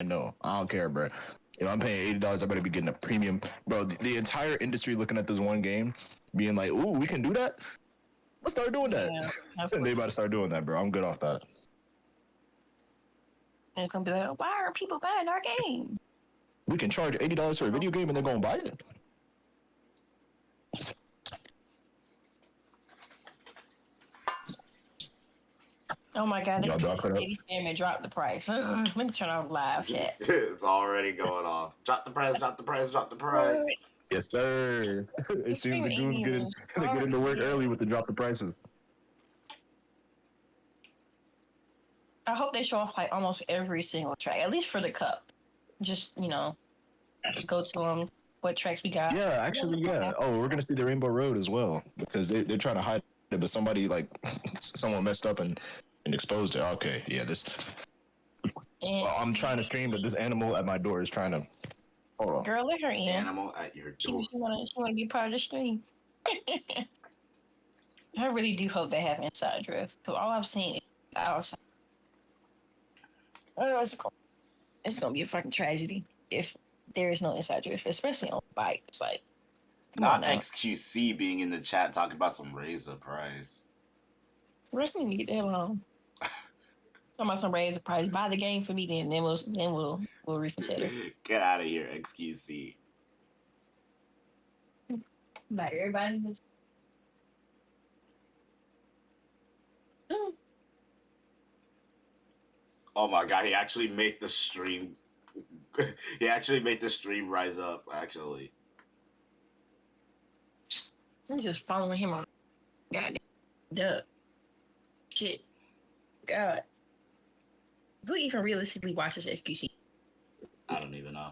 no, I don't care, bro. If I'm paying $80, I better be getting a premium, bro. The entire industry looking at this one game, being like, "Ooh, we can do that. Let's start doing that." Yeah, And they about to start doing that, bro. I'm good off that. and it's gonna be like, why are people buying our game? We can charge $80 for a video game, and they're gonna buy it. Oh my god, they Y'all just dropping steady spamming drop the price. Let me turn off live chat. It's already going off. Drop the price, drop the price, drop the price. Yes, sir. It seems the goons they get into work early with the drop the prices. I hope they show off like almost every single track, at least for the cup. Just go to them. What tracks we got? Yeah, actually, yeah. Oh, we're gonna see the Rainbow Road as well because they're trying to hide it, but someone messed up and exposed it. Okay, yeah, this. Well, I'm trying to stream, but this animal at my door is trying to. Hold on. Girl, let her in. Animal at your door. She wanna be part of the stream. I really do hope they have inside drift because all I've seen is outside. Oh, it's gonna be a fucking tragedy if there is no inside drift, especially on bikes. Like, not XQC being in the chat talking about some raise the price. We're gonna get that long. Talking about some raise the price. Buy the game for me, then we'll reconsider. Get out of here, XQC. Bye, everybody. Oh my god, he actually made the stream. He actually made the stream rise up. Actually, I'm just following him on. God, duh. Shit. God. Who even realistically watches XQC? I don't even know.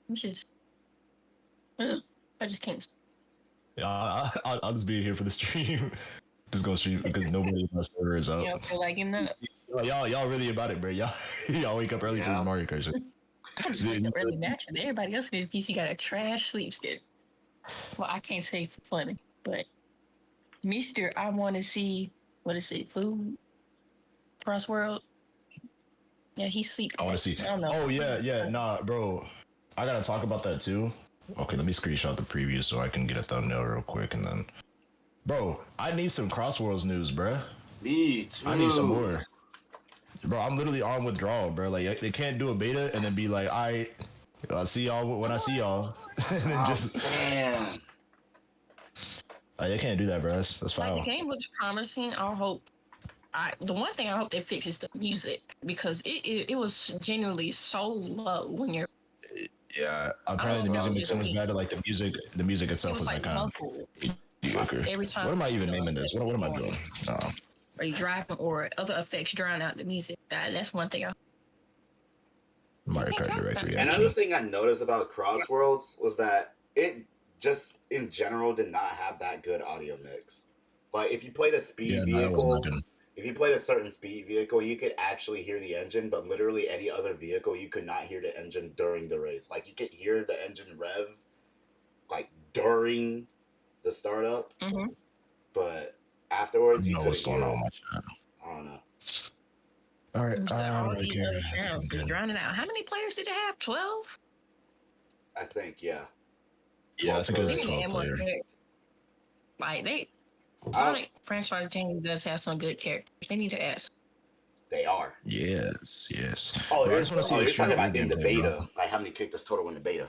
I'm just. I just can't. I'll just be here for the stream. Just go stream because nobody my server is up. Yeah, feel like in the. Y'all really about it, bro. Y'all wake up early for this Mario Kart shit. I just wake up early naturally. Everybody else in the PC got a trash sleep schedule. Well, I can't say funny, but Mr. I want to see, what is it, food? Cross World? Yeah, he sleep. I want to see. I don't know. Oh, yeah. Nah, bro. I got to talk about that too. Okay, let me screenshot the preview so I can get a thumbnail real quick and then. Bro, I need some Crossworlds news, bro. Me too. I need some more. Bro, I'm literally on withdrawal, bro. Like, they can't do a beta and then be like, all right, I'll see y'all when I see y'all. And then just. They can't do that, bro. That's foul. Like, the game looks promising. The one thing I hope they fix is the music because it was genuinely so low when you're. Yeah, apparently the music makes so much better. Like the music itself was like kind of mediocre. Every time. What am I even naming this? What am I doing? Are you driving or other effects drown out the music? That's one thing. Mario Kart Direct reaction. Another thing I noticed about Crossworlds was that it just in general did not have that good audio mix. But if you played a speed vehicle, if you played a certain speed vehicle, you could actually hear the engine, but literally any other vehicle, you could not hear the engine during the race. Like, you could hear the engine rev, like, during the startup, but afterwards, you couldn't hear it. I don't know. All right, I don't really care. Drowning out. How many players did it have? 12? I think, yeah. Yeah, I think it was 12 players. Like, Sonic franchise James does have some good characters. They need to ask. They are. Yes. Oh, you're talking about in the beta. Like, how many characters total in the beta?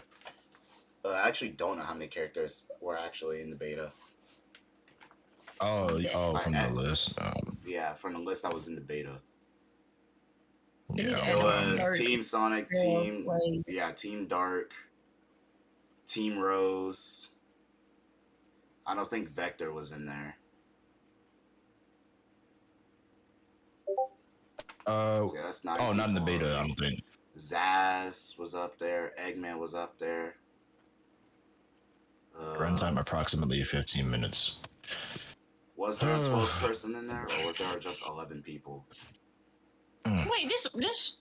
I actually don't know how many characters were actually in the beta. From the list. Yeah, from the list that was in the beta. Yeah, it was Team Sonic, Team Dark, Team Rose. I don't think Vector was in there. That's not not in the beta, I don't think. Zaz was up there. Eggman was up there. Runtime approximately 15 minutes. Was there a 12th person in there, or was there just 11 people? Wait,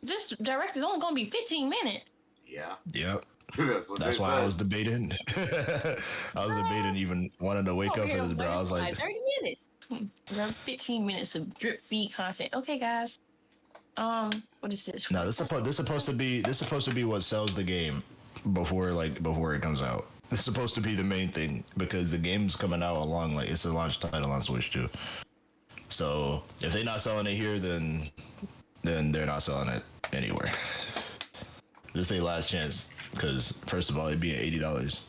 this direct is only going to be 15 minutes. Yeah. Yep. That's why I was debating. I was debating even wanting to wake up for this, bro. I was like 30 minutes. 15 minutes of drip feed content. Okay, guys. What is this? No, this supposed to be what sells the game before it comes out. This is supposed to be the main thing because the game's coming out along it's a launch title on Switch too. So if they're not selling it here, then they're not selling it anywhere. This is their last chance because first of all, it'd be $80.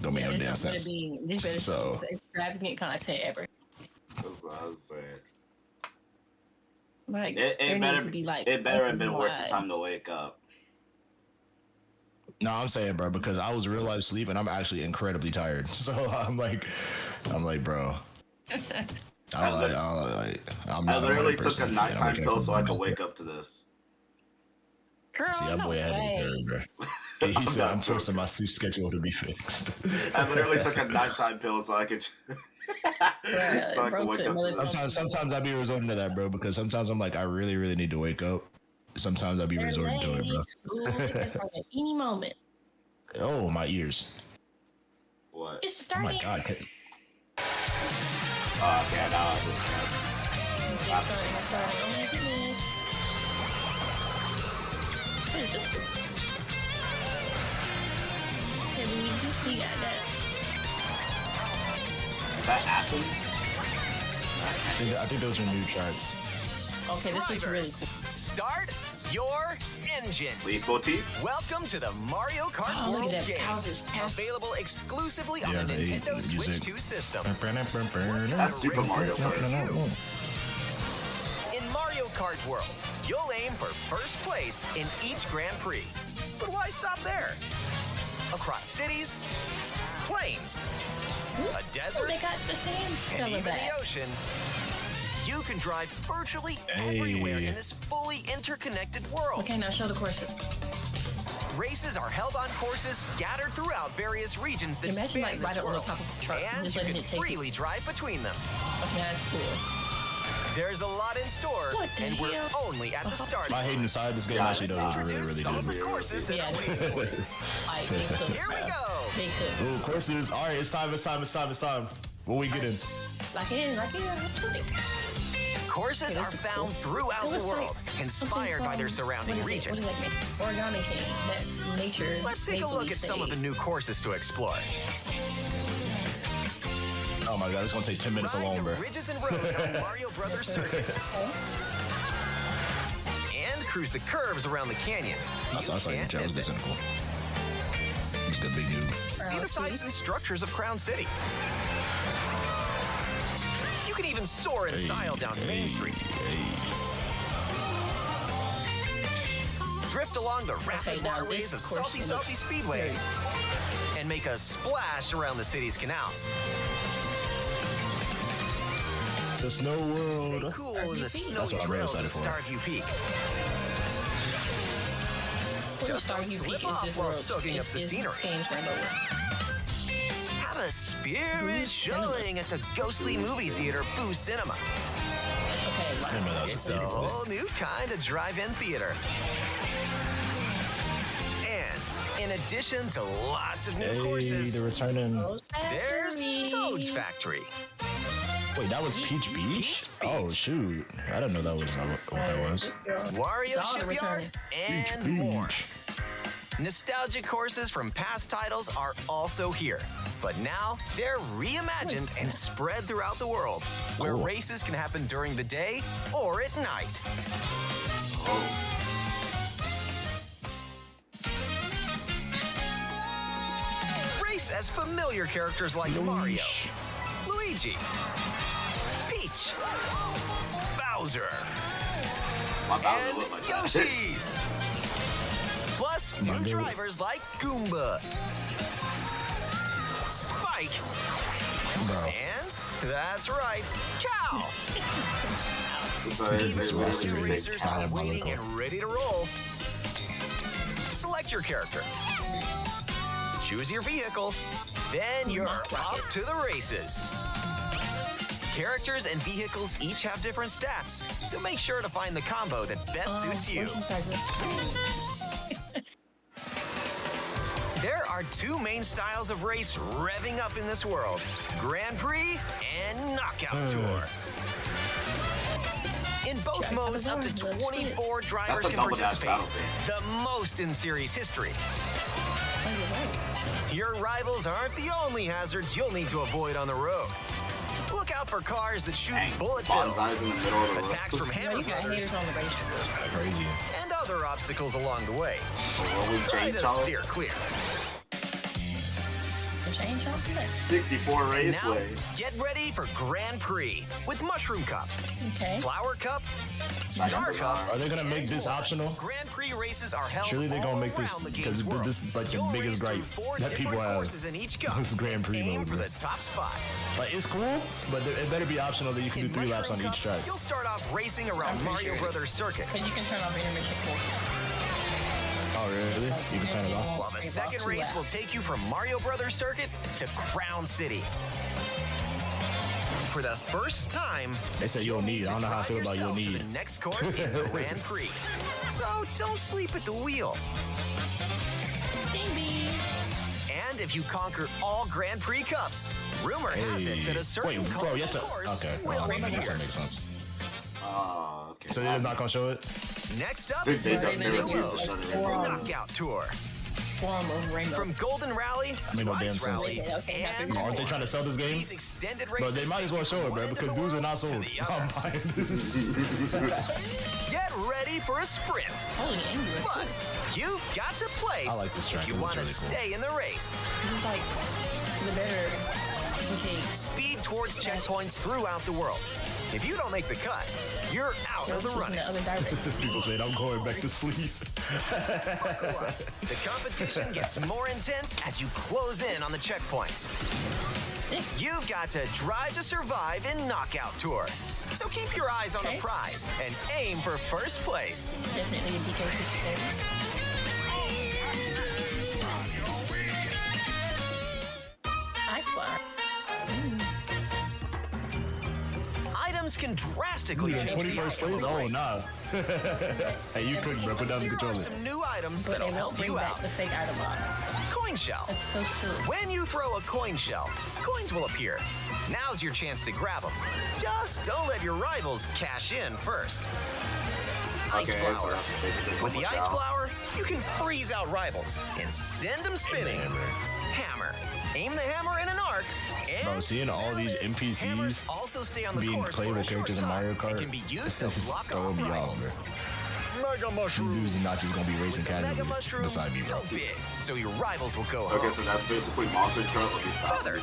Don't make no damn sense. So extravagant content ever. That's what I was saying. Like, it better have been worth the time to wake up. No, I'm saying, bro, because I was real life sleep and I'm actually incredibly tired. So I'm like, bro. I literally took a nighttime pill so I could wake up to this. Girl, see, that boy had me there, bro. He said, I'm forcing my sleep schedule to be fixed. I literally took a nighttime pill so I could. So I can wake up to this. Sometimes I be resorting to that, bro, because sometimes I'm like, I really, really need to wake up. Sometimes I be resorting to it, bro. At any moment. Oh, my ears. What? It's starting. Oh my god. Okay, now I just. It's starting. Oh my goodness. What is this? Okay, Luigi, you got that. Is that Athens? I think those are new charts. Okay, this looks really cool. Start your engines. Leitmotif. Welcome to the Mario Kart World game. Available exclusively on the Nintendo Switch 2 system. That's Super Mario Kart. In Mario Kart World, you'll aim for first place in each Grand Prix. But why stop there? Across cities, plains, a desert, they got the same and even the ocean, you can drive virtually everywhere in this fully interconnected world. Okay, now show the courses. Races are held on courses scattered throughout various regions that imagine span like right this up on the world, top of the truck and you can freely drive between them. Okay, that's cool. There's a lot in store, and we're only at the start. My hate inside this game actually does really, really some good. of the courses that are waiting for you. Here we go. Ooh, courses. All right, it's time. What we getting? Like here. Courses are found throughout the world, inspired by their surrounding region. What does that mean? Origami thing. That nature. Let's take a look at some of the new courses to explore. Oh my god, it's gonna take 10 minutes alone, bro. Ridges and roads on Mario Brothers Circuit. And cruise the curves around the canyon. That's like the It's cool. It's the big dude. See the sights and structures of Crown City. You can even soar in style down Main Street. Drift along the rapid waterways of Salty Speedway and make a splash around the city's canals. The Snow World. Stay cool in the snowy trails of Starview Peak. Just don't slip off while soaking up the scenery. Have a spirit showing at the ghostly movie theater Boo Cinema. Okay, it's a whole new kind of drive-in theater. And in addition to lots of new courses, they're returning. There's Toad's Factory. Wait, that was Peach Beach? Oh, shoot. I didn't know that was what that was. Wario Shipyard and more. Nostalgic courses from past titles are also here, but now they're reimagined and spread throughout the world, where races can happen during the day or at night. Race as familiar characters like Mario, Luigi, Peach, Bowser, and Yoshi. Plus, new drivers like Goomba, Spike, and that's right, Cow. These new racers are waiting and ready to roll. Select your character. Choose your vehicle. Then you're off to the races. Characters and vehicles each have different stats, so make sure to find the combo that best suits you. There are two main styles of race revving up in this world: Grand Prix and Knockout Tour. In both modes, up to 24 drivers That's the can double dash participate. battle thing. The most in series history. Oh, Your rivals aren't the only hazards you'll need to avoid on the road. Look out for cars that shoot Dang, bullet bills, bonsai's in the middle of the road. attacks from yeah, hammer you got brothers, haters on the racetrack. Crazy. and other obstacles along the way. What we Try change to out? steer clear. The chain shot today. 64 Now, Raceway. get ready for Grand Prix with Mushroom Cup, Okay. Flower Cup, Star Cup. Are they gonna make this optional? Grand Prix races are held Surely they're gonna all make this, around the because game's world. this is like the You'll biggest race gripe through 4 that people different have. courses in each cup. This Grand Prix Aim mode, for bro. the top spot. Like, it's cool, but it better be optional that you can do In 3 laps on Mushroom each Cup, track. you'll start off racing around Mario Brothers Circuit, Because you can turn off intermission course. Oh, really? You can turn it off? while the About second 2 race laps. will take you from Mario Brothers Circuit to Crown City. For the first time, They say you'll need. I don't know how I feel about you'll yourself to need. the next course in Grand Prix. So don't sleep at the wheel. Ding ding. And if you conquer all Grand Prix Cups, rumor has it that a certain Wait, bro, you have to. course Okay, will well, I appear. guess that makes sense. Oh, okay. So they're not gonna show it? Next up, Dude, they Right, they they refuse to will. shut it Or- in. Knockout Tour. Form of rainbow. From Golden Rally to Made no damn Ice sense. Rally. Okay, and now Aren't they more. trying to sell this game? These extended But races they might as well take you show it, from bro, one end because of the dudes are not world to sold. the other. I'm buying this. Get ready for a sprint. Holy angry. But you've got to place I like this track. if you It looks want to really cool. stay in the race. It's like the better. Okay. Speed towards checkpoints throughout the world. If you don't make the cut, you're out of the Choosing running. the other direction. People saying I'm going back to sleep. The competition gets more intense as you close in on the checkpoints. 6. You've got to drive to survive in Knockout Tour. So keep your eyes on the Okay. prize and aim for first place. Definitely a DK 57. Ice flower. Items can drastically In change the 21st outcome place? of the Oh, race. nah. Hey, you could, bro. Put down the Here are controller. some new items But that'll they won't help bring you back out. the fake item box. Coin shell. That's so silly. When you throw a coin shell, coins will appear. Now's your chance to grab them. Just don't let your rivals cash in first. Ice Okay, so flower. that's basically With the Coco ice Chow. flower, you can freeze out rivals and send them spinning. Hammer. Aim the hammer in an arc. And Bro, seeing all these hammers NPCs also stay on the being course playable for a short characters in time Mario and Kart, can be used to that's block throwing off me off, rivals. bro. Mega These mushroom. dudes are not just gonna be racing With the mega casually mushroom, beside me, bro. go big, so your rivals will go Okay, home. so that's basically Monster Truck. Let me stop. Feather.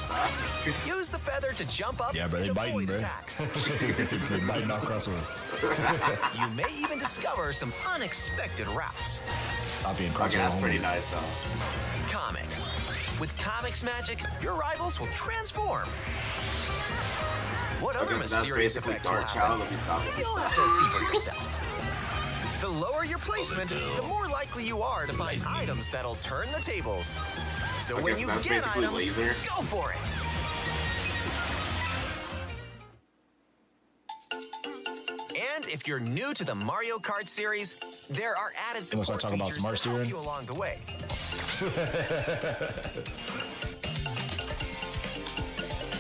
Use the feather to jump up Yeah, bro, they and biting, avoid bro. attacks. They biting off crossover. You may even discover some unexpected routes. Copy and Okay, that's crossover pretty only. nice though. Comic. With Comic's magic, your rivals will transform. What other Okay, so that's mysterious basically effects will Dark happen? Child. Let me stop. Let me You'll have stop. to see for yourself. The lower your placement, the more likely you are to find items that'll turn the tables. So Okay, when so you that's get basically items, laser. go for it. And if you're new to the Mario Kart series, there are added gonna support start talking about features smart to help steering? you along the way.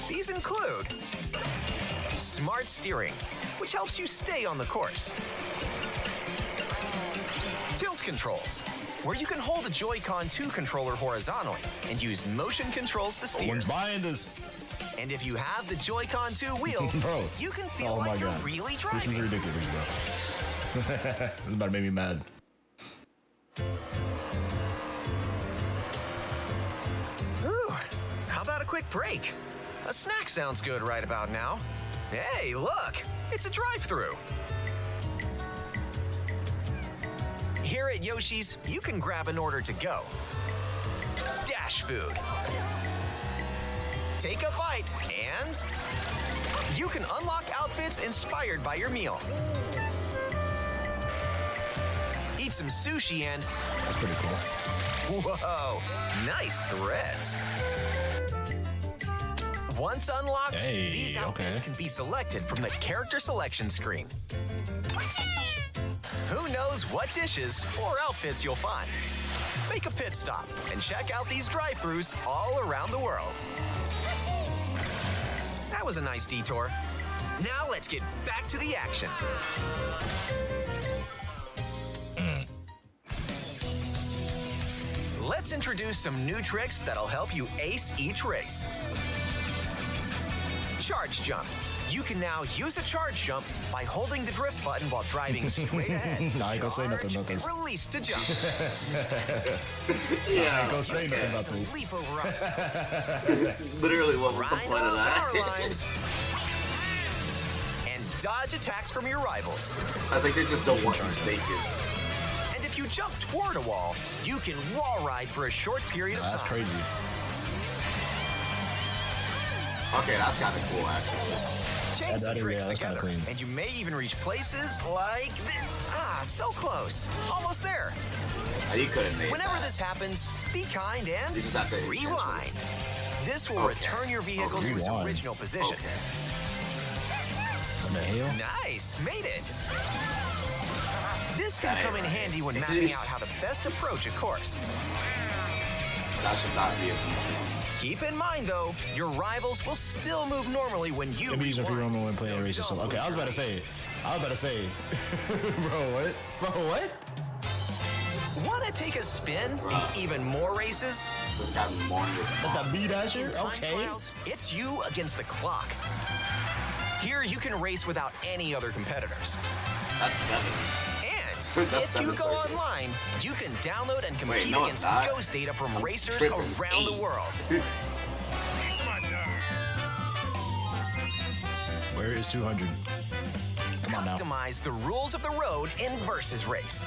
These include smart steering, which helps you stay on the course. Tilt controls, where you can hold a Joy-Con 2 controller horizontally and use motion controls to steer. One's buying this. And if you have the Joy-Con 2 wheel, Bro. you can feel Oh my like you're god. really This driving. is ridiculous, bro. This is about to make me mad. Ooh, how about a quick break? A snack sounds good right about now. Hey, look, it's a drive-through. Here at Yoshi's, you can grab an order to go. Dash food. Take a bite and you can unlock outfits inspired by your meal. Eat some sushi and That's pretty cool. whoa, nice threads. Once unlocked, Hey, these outfits okay. can be selected from the character selection screen. Who knows what dishes or outfits you'll find? Make a pit stop and check out these drive-thrus all around the world. That was a nice detour. Now let's get back to the action. Let's introduce some new tricks that'll help you ace each race. Charge jump. You can now use a charge jump by holding the drift button while driving straight ahead. No, I ain't gonna say nothing about and this. release to jump. I ain't gonna say nothing about To this. leap over obstacles. Literally, what was the Grind point of off that? power lines. Dodge attacks from your rivals. I think they just don't want you snaking. And if you jump toward a wall, you can wall ride for a short period of time. That's crazy. Okay, that's kind of cool, actually. Chain some That is- tricks yeah, that's kinda together, clean. and you may even reach places like this. So close. Almost there. Now, you could have made Whenever that. this happens, be kind and You just have to rewind. This will Okay. return your vehicle to its Rewind. original position. Okay. What the hell? Nice, made it. This can That come in ain't right. handy when mapping out how to best approach a course. That should not be a feature. Keep in mind, though, your rivals will still move normally when you Maybe using free rewind. roaming when playing So races. don't Okay, I was lose about to your say. Bro, what? Bro, what? Want to take a spin in even more races? Just got more on your That's a B dasher? In time Okay. trials, it's you against the clock. Here, you can race without any other competitors. That's 7. And That's if you 7 go circuits. online, you can download and compete no, it's against not. ghost data from I'm racers tripping. It's around the 8. world. Where is 200? Come on now. Customize the rules of the road in Versus Race.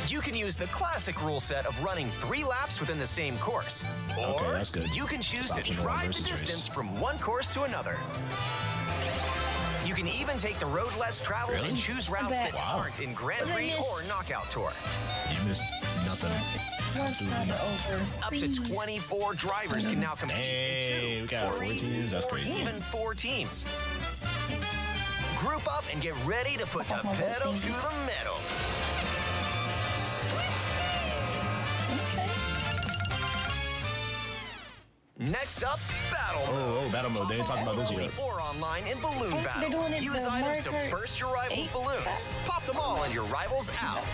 You can use the classic rule set of running 3 laps within the same course. Or Okay, that's good. you can choose to Optional drive the Versus Race. distance from one course to another. You can even take the road less traveled Really? and choose routes bet. that Wow. aren't in Grand What did I Prix miss? or Knockout Tour. You missed nothing. Once Absolutely not not. over. Up to Please. 24 drivers can now compete Hey, in we 2, got 4 3, teams. That's or crazy. even 4 teams. Group up and get ready to put the pedal to the metal. Okay. Next up, battle mode. Oh, battle mode. They didn't talk about this Locally yet. or online in balloon They're battle. doing it Use the items to Mario Kart burst your rivals' 8 balloons. Pop them all and your rivals out.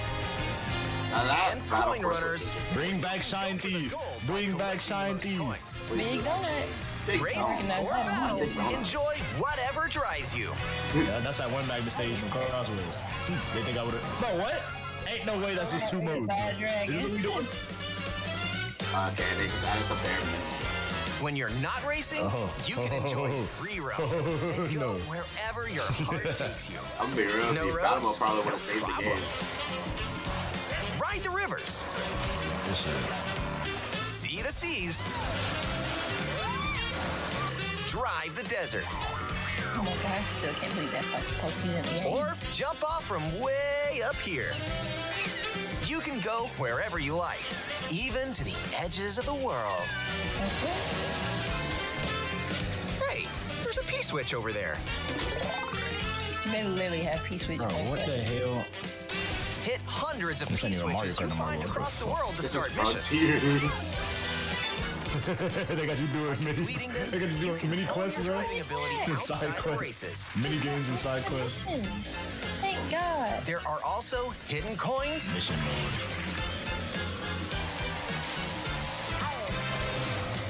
Now that And battle coin course runners. looks interesting. Bring back Shine Thief. Bring back Shine Thief. Big donut. Big Race dog. Nice. or battle. Big dog. Enjoy whatever drives you. Yeah, that's that one magnet stage from Crossroads. They think I would have. Bro, what? Ain't no way that's just 2 modes. Bad Is this what we doing? Okay, they just added the bear meat. When you're not racing, Oh. you can enjoy Oh. free roam and go No. wherever your heart takes you. I'm gonna be real. No If battle roads, mode probably would no have saved the problem. game. Ride the rivers, This shit. see the seas, drive the desert, Oh my god, I still can't believe that fucking Pokemon's in the game. or jump off from way up here. You can go wherever you like, even to the edges of the world. That's it. Hey, there's a P-switch over there. They literally have P-Switch. Bro, back what there. the hell? Hit hundreds of This ain't even Mario P-switches Kart you'll no more. find What the across the fuck? world to This is start missions. Frontiers. They got you doing mini. Completing them, They got you you doing can mini hone quests, your bro. driving ability And outside side of quests, races. mini games and side quests. Missions. Thank God. There are also hidden coins, Mission mode.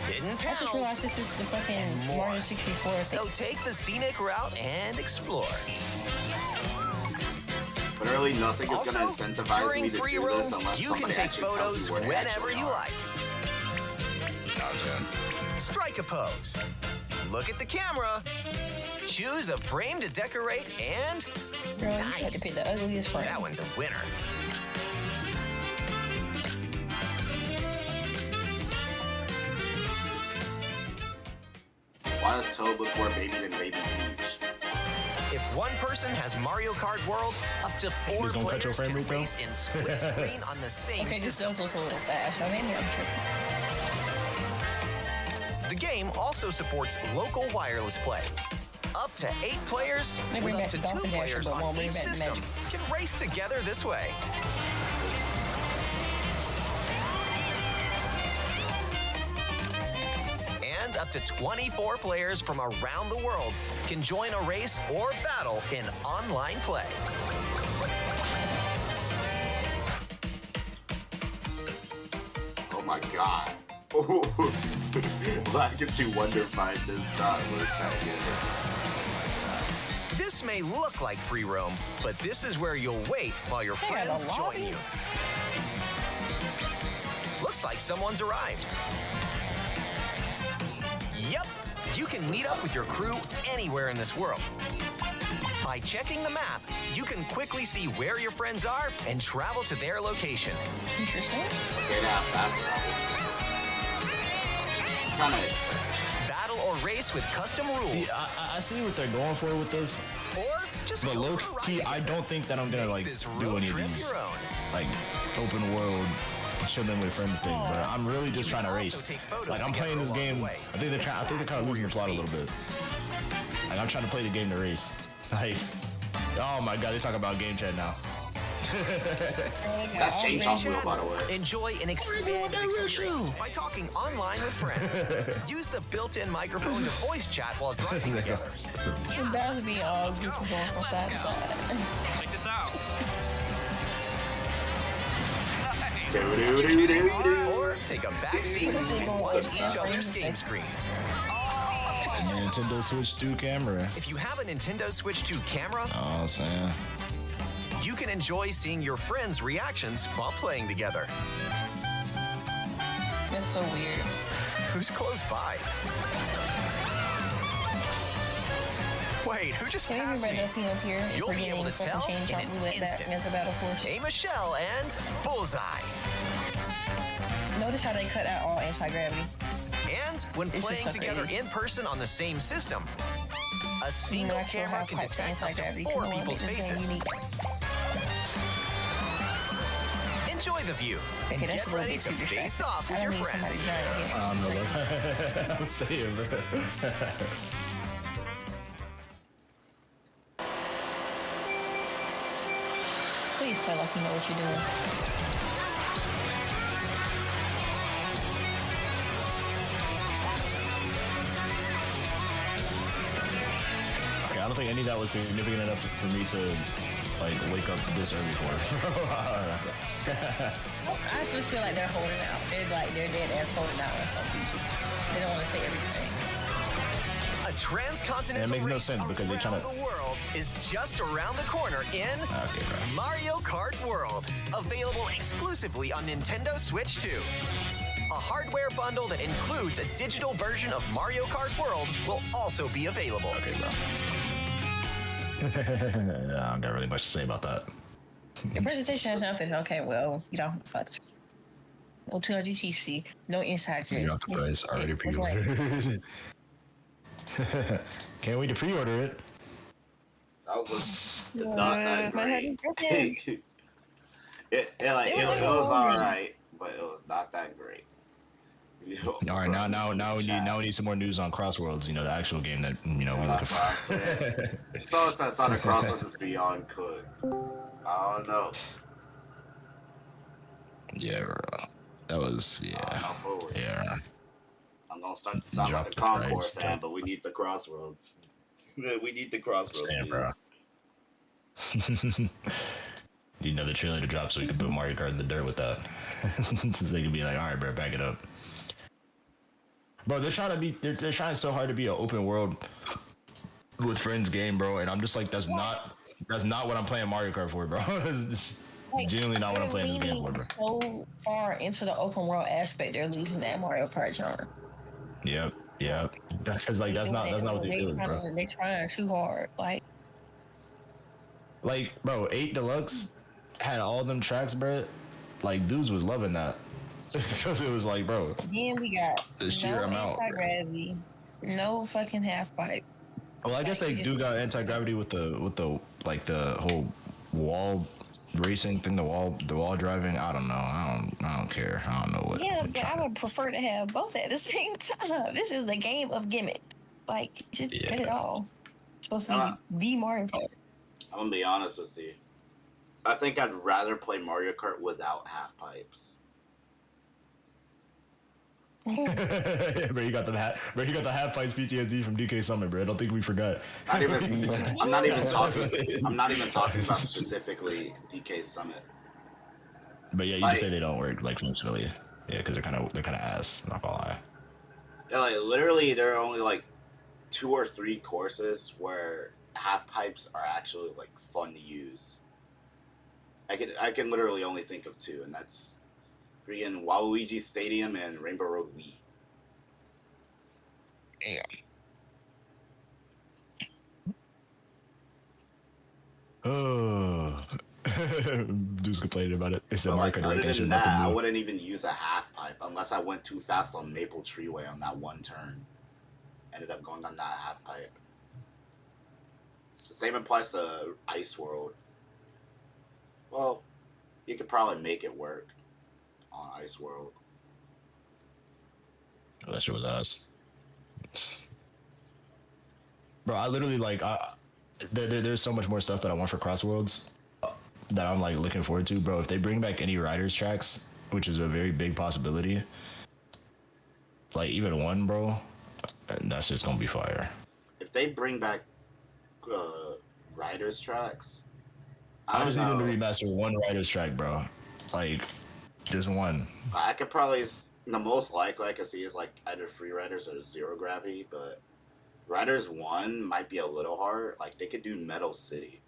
hidden I just panels. realized this is the fucking more. Mario 64 thing. So take the scenic route and explore. Literally nothing is Also, gonna incentivize during me to free do roam, this unless you can somebody take actually tells photos me where they whenever actually you are. like. That was good. Strike a pose. Look at the camera. Choose a frame to decorate, and Bro, you had to nice. pick the ugliest frame. That one's a winner. Why does Toad look more baby than Baby Peach? If one person has Mario Kart World, up to 4 This gonna cut your players frame can rate, though? race in split screen on the same Okay, this system. does look a little fast. So maybe I'm tripping. The game also supports local wireless play. Up to 8 players, They with bring up back to the 2 Dolphin Dasher, players but on won't bring each back the system, Magic. can race together this way. And and up to 24 players from around the world can join a race or battle in online play. Oh my god. Black into Wonder Find does not look that good. This may look like free roam, but this is where you'll wait while your friends join you. Looks like someone's arrived. Yep, you can meet up with your crew anywhere in this world. By checking the map, you can quickly see where your friends are and travel to their location. Interesting. Okay, now fast travels. It's kind of expected. Battle or race with custom rules. Yeah, I see what they're going for with this. Or just But go low for a key, ride I don't think that I'm gonna like This do road any of trip these your own. like open world chilling with friends thing, bro. I'm really just trying to also race. take photos Like I'm together playing this along the game. way. I think they're kind of losing the plot a little bit. Like I'm trying to play the game to race. Like, oh my god, they talk about game chat now. That's change on wheel, by the way. Enjoy an expanded experience by talking online with friends. Use the built-in microphone to voice chat while driving together. That would be all beautiful going from side to side. Check this out. Or take a back seat and watch each other's game screens. And Nintendo Switch 2 camera. If you have a Nintendo Switch 2 camera, Oh, I'm saying. you can enjoy seeing your friends' reactions while playing together. That's so weird. Who's close by? Wait, who just Can passed everybody me? else see up here? You'll be able to tell change in on an roulette back instant. against a battle force. Aim a shell and bullseye. Notice how they cut out all anti-gravity. And when It's just playing so together crazy. in person on the same system, a single Actual camera can half-pipe detect up to anti-gravity. 4 Come on, people's make this game faces. unique. Enjoy the view and Okay, that's get a little ready bit to too face distracting. off I with don't your need somebody friends. giant here. I don't know. I'm saying, bro. Please play like you know what you're doing. Okay, I don't think any of that was significant enough for me to like wake up this early for. I just feel like they're holding out. They're dead ass holding out on some people. They don't want to say everything. A transcontinental It makes no race sense because they're around tryna- the world is just around the corner in Okay, bro. Mario Kart World, available exclusively on Nintendo Switch 2. A hardware bundle that includes a digital version of Mario Kart World will also be available. Okay, bro. Yeah, I don't got really much to say about that. The presentation has nothing. Okay, well, you know, fuck. No 200cc, no inside You jet. got the price already It's like- pre-ordered. Can't wait to pre-order it. That was not that my head great. is it was alright, but it was not that great. Yo, All right, bro, now we need some more news on Crossworlds. You know, the actual game that we looking That's what I'm for. saying. So it's that Sonic Crossworlds is beyond cooked. I don't know. Yeah, bro. That was I'm not forward. yeah. I'm gonna start to sound Drop like a the Concord price, fan, yeah. but we need the Crossroads. We need the Crossroads. Damn, bro. please. Need another trailer to drop so we can put Mario Kart in the dirt with that. So they can be like, all right, bro, back it up. Bro, they're trying so hard to be an open world with friends game, bro, and I'm just like, that's not what I'm playing Mario Kart for, bro. It's genuinely not what I'm playing this game for, bro. So far into the open world aspect, they're losing that Mario Kart genre. Yep. Because like that's not what they feel, bro. They're trying too hard. Like, bro, 8 Deluxe had all them tracks, bro. Like, dudes was loving that. Because it was like, bro, Then we got the sheer amount, bro. anti-gravity, no fucking half pipe. Well, I guess they do got anti-gravity with the like the whole wall racing thing, the wall driving. I don't know. I don't care. I don't know what. Yeah, what but I would prefer to have both at the same time. This is the game of gimmick. Like, just get it all. It's supposed to be the Mario Kart. I'm gonna be honest with you. I think I'd rather play Mario Kart without half pipes. Bro, you got the half fights PTSD from DK Summit, bro. I don't think we forgot. I'm not even talking. I'm not even talking about specifically DK Summit. But yeah, you Like, just say they don't work like functionally. Yeah, because they're kind of ass. Not gonna lie. yeah, like literally, there are only like 2 or 3 courses where half pipes are actually like fun to use. I can literally only think of 2, and that's freaking Waluigi Stadium and Rainbow Road Wii. Damn. Oh, dude's complaining about it. It's a But like market other rotation. than that, I wouldn't even use a half pipe unless I went too fast on Maple Treeway on that one turn. Ended up going on that half pipe. The same applies to Ice World. Well, you could probably make it work on Ice World. Oh, that shit was ass. Bro, I literally like there's so much more stuff that I want for Crossworlds that I'm like looking forward to, bro. If they bring back any riders tracks, which is a very big possibility, like even one, bro, that's just gonna be fire. If they bring back riders tracks, I just need them to remaster one riders track, bro. Like just one. I could probably the most likely I could see is like either Free Riders or Zero Gravity, but Riders 1 might be a little hard. Like they could do Metal City.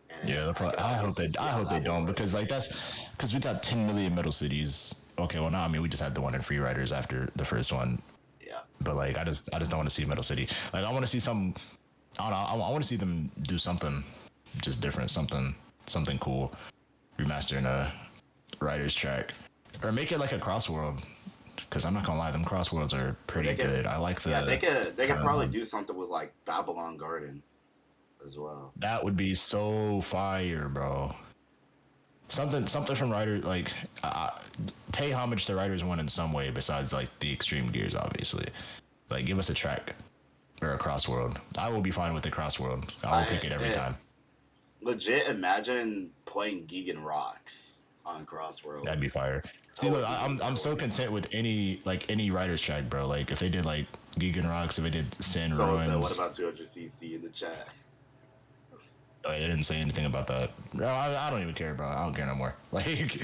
And yeah, I hope they don't because like that's because we got 10 million metal cities. Okay, well, no, I mean we just had the one in Free Riders after the first one. Yeah. But like I just don't want to see Metal City. Like I want to see some. I don't know. I want to see them do something just different, something cool, remastering a Riders track, or make it like a Crossworld. Because I'm not gonna lie, them Crossworlds are pretty good. I like the. Yeah, they could probably do something with like Babylon Garden as well. That would be so fire, bro. Something from Riders, like pay homage to Riders 1 in some way besides like the extreme gears, obviously. Like give us a track or a Crossworld. I will be fine with the Crossworld. I will pick it every time. Legit, imagine playing Gigan Rocks on Crossworld. That'd be fire. See, look, I'm so content with any Riders track, bro. Like if they did like Gigan Rocks, if they did Sin Ruins. Said, what about 200cc in the chat? Oh, they didn't say anything about that. Bro, I don't even care, bro. I don't care no more. Like,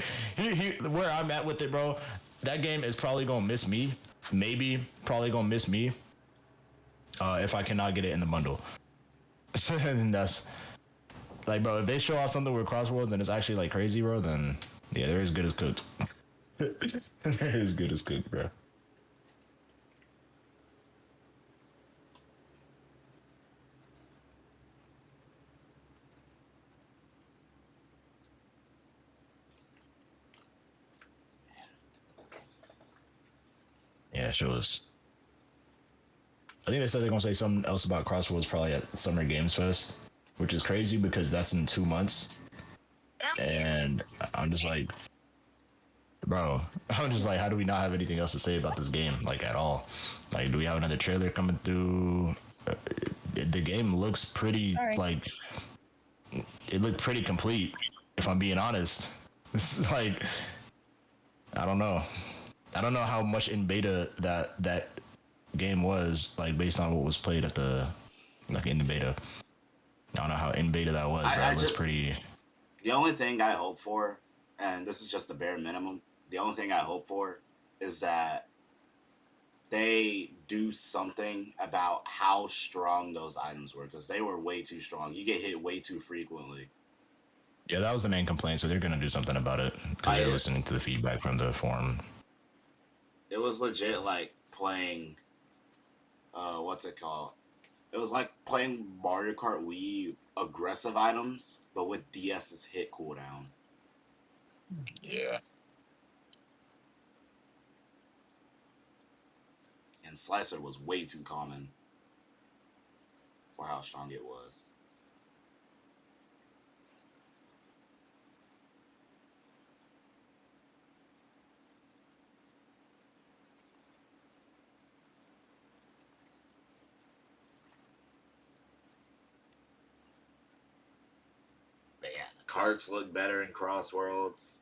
where I'm at with it, bro, that game is probably going to miss me. Maybe probably going to miss me if I cannot get it in the bundle. And that's, like, bro, if they show off something with Crossworlds and it's actually, like, crazy, bro, then, yeah, they're as good as cooked. They're as good as cooked, bro. Yeah, it shows. I think they said they're gonna say something else about Crossworlds probably at Summer Games Fest, which is crazy because that's in 2 months. And I'm just like, bro, I'm just like, how do we not have anything else to say about this game, like at all? Like, do we have another trailer coming through? The game looks pretty, like, it looked pretty complete, if I'm being honest. This is like, I don't know. I don't know how much in beta that game was, like, based on what was played at the, like, in the beta. I don't know how in beta that was, but it was pretty... The only thing I hope for, and this is just the bare minimum, the only thing I hope for is that they do something about how strong those items were, because they were way too strong. You get hit way too frequently. Yeah, that was the main complaint, so they're going to do something about it, because they're listening to the feedback from the forum. It was legit like playing, what's it called? It was like playing Mario Kart Wii aggressive items, but with DS's hit cooldown. Yeah. And Slicer was way too common for how strong it was. But yeah, the carts look better in Crossworlds.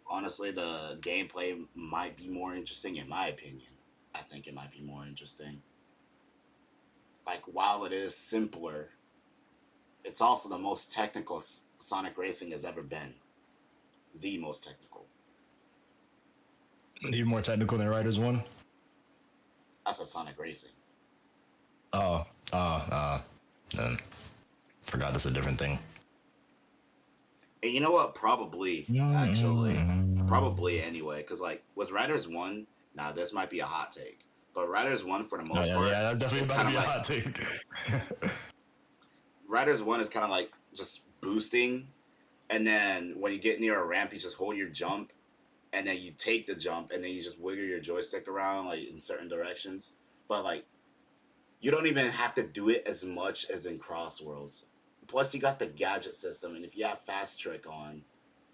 Honestly, the gameplay might be more interesting, in my opinion. I think it might be more interesting. Like, while it is simpler, it's also the most technical Sonic Racing has ever been. The most technical. Even more technical than Riders 1? That's a Sonic Racing. Then forgot that's a different thing. And you know what? Probably, actually. Probably anyway. Because, like, with Riders 1, now this might be a hot take. But Riders 1, for the most part, yeah, that's definitely about to be a hot take. Riders 1 is kind of like just boosting. And then when you get near a ramp, you just hold your jump. And then you take the jump. And then you just wiggle your joystick around, like, in certain directions. But, like, you don't even have to do it as much as in Crossworlds. Plus, you got the gadget system, and if you have Fast Trick on,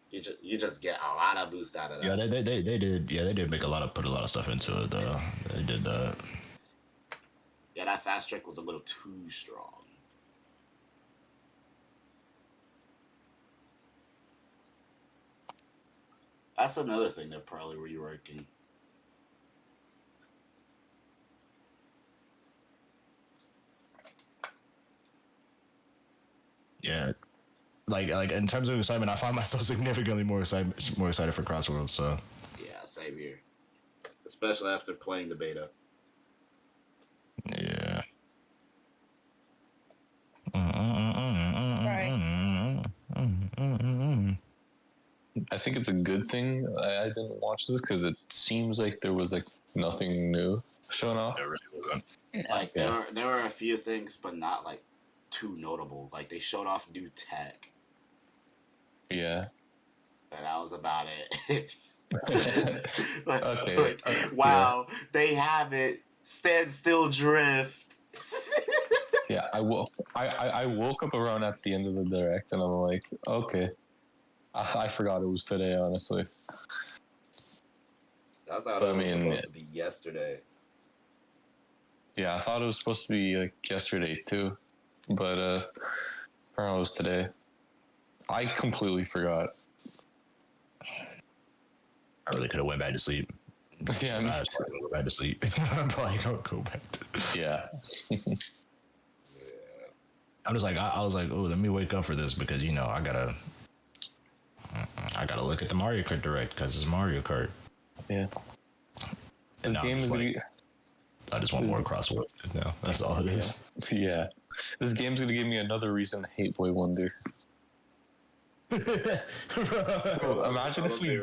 you just get a lot of boost out of that. Yeah, they did. Yeah, they did put a lot of stuff into it. Though they did that. Yeah, that Fast Trick was a little too strong. That's another thing they're probably reworking. Yeah, like in terms of excitement, I find myself significantly more excited for Crossworlds. So Yeah, same here. Especially after playing the beta. yeah. Right. I think it's a good thing I didn't watch this because it seems like there was like nothing new shown off. It really wasn't. Like there were a few things, but not like too notable. Like they showed off new tech. Yeah. But that was about it. Okay. Wow, they have it. Standstill drift. Yeah, I woke up around at the end of the direct and I'm like, okay. I forgot it was today, honestly. I thought it was supposed to be yesterday. Yeah, I thought it was supposed to be like yesterday too, but apparently it was today. I completely forgot. I really could have went back to sleep. Yeah, I went back to sleep. I'm probably gonna go back. Yeah. I'm just like I was like, oh, let me wake up for this because I gotta look at the Mario Kart Direct because it's Mario Kart. Yeah. And now I just want more Crossworlds now. That's all it is. Yeah. This game's gonna give me another reason to hate Boy Wonder. Bro, imagine if we